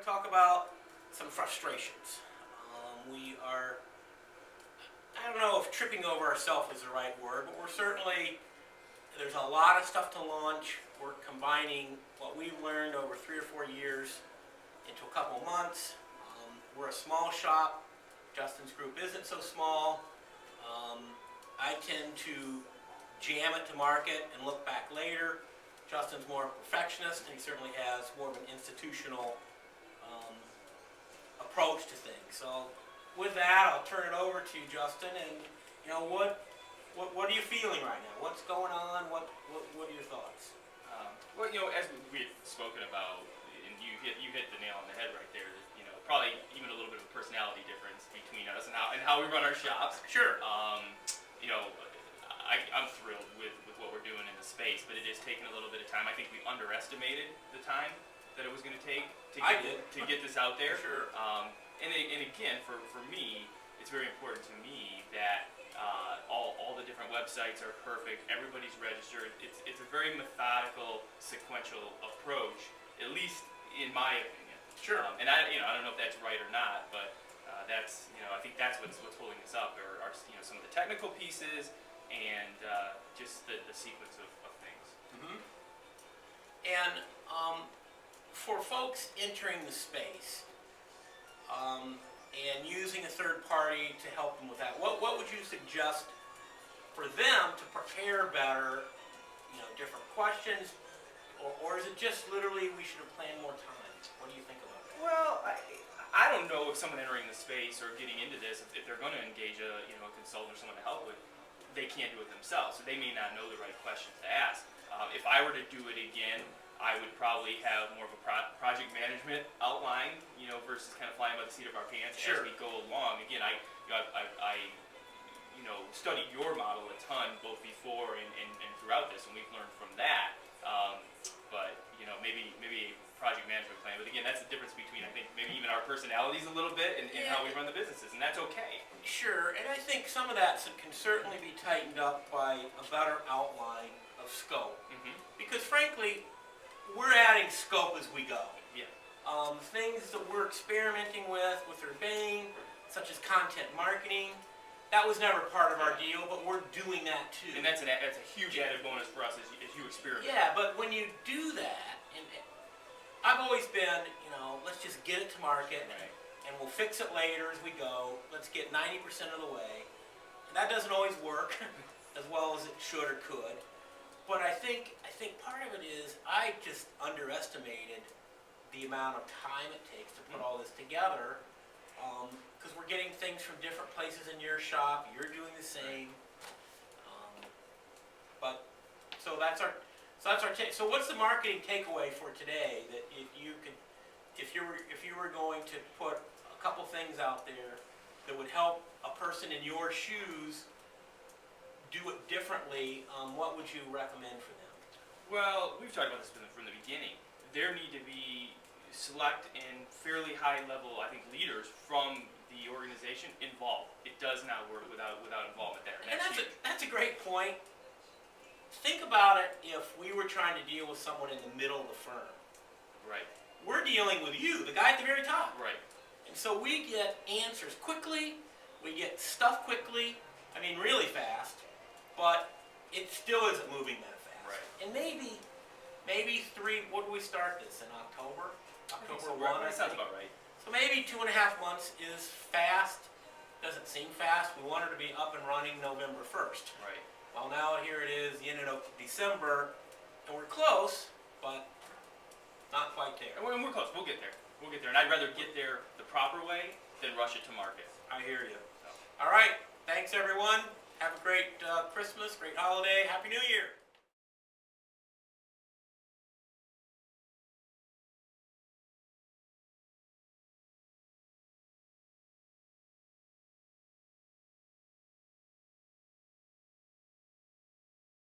to talk about some frustrations. We are, I don't know if tripping over ourselves is the right word, but we're certainly, there's a lot of stuff to launch. We're combining what we've learned over 3 or 4 years into a couple of months. We're a small shop. Justin's group isn't so small. I tend to jam it to market and look back later. Justin's more a perfectionist, and he certainly has more of an institutional approach to things. So with that, I'll turn it over to Justin, and what are you feeling right now? What's going on? What are your thoughts? Well, as we had spoken about, and you hit the nail on the head right there. Probably even a little bit of a personality difference between us and how we run our shops. Sure. I'm thrilled with what we're doing in the space, but it is taking a little bit of time. I think we underestimated the time that it was going to take to get this out there. Sure. And again, for me, it's very important to me that all the different websites are perfect. Everybody's registered. It's a very methodical, sequential approach, at least in my opinion. Sure. And I don't know if that's right or not, but that's I think that's what's holding us up are some of the technical pieces and just the sequence of things. Mm-hmm. And for folks entering the space and using a third party to help them with that, what would you suggest for them to prepare better? Different questions, or is it just literally we should have planned more time? What do you think about that? Well, I don't know if someone entering the space or getting into this, if they're going to engage a consultant or someone to help with, they can't do it themselves, so they may not know the right questions to ask. If I were to do it again, I would probably have more of a project management outline, versus kind of flying by the seat of our pants Sure. as we go along. Again, I studied your model a ton, both before and throughout this, and we've learned from that. But maybe a project management plan. But again, that's the difference between, I think, maybe even our personalities a little bit and how we run the businesses, and that's okay. Sure, and I think some of that can certainly be tightened up by a better outline of scope. Mm-hmm. Because frankly, we're adding scope as we go. Yeah. Things that we're experimenting with Urbane, such as content marketing, that was never part of our deal, but we're doing that too. And that's a huge added bonus for us as you experiment. Yeah, but when you do that, and I've always been, let's just get it to market, Right. and we'll fix it later as we go. Let's get 90% of the way. And that doesn't always work as well as it should or could. But I think part of it is I just underestimated the amount of time it takes to put all this together. Because we're getting things from different places in your shop. You're doing the same. So that's our take. So what's the marketing takeaway for today that if you were going to put a couple things out there that would help a person in your shoes do it differently, what would you recommend for them? Well, we've talked about this from the beginning. There need to be select and fairly high level, I think, leaders from the organization involved. It does not work without involvement there. And that's a great point. Think about it if we were trying to deal with someone in the middle of the firm. Right. We're dealing with you, the guy at the very top. Right. And so we get answers quickly, we get stuff quickly, really fast, but it still isn't moving that fast. Right. And maybe what do we start this in October? October 1, I That sounds think. about right. So maybe 2.5 months is fast. Doesn't seem fast. We want her to be up and running November 1st. Right. Well, now here it is, the end of December, and we're close, but not quite there. And we're close. We'll get there. And I'd rather get there the proper way than rush it to market. I hear you. So. All right. Thanks, everyone. Have a great Christmas, great holiday. Happy New Year.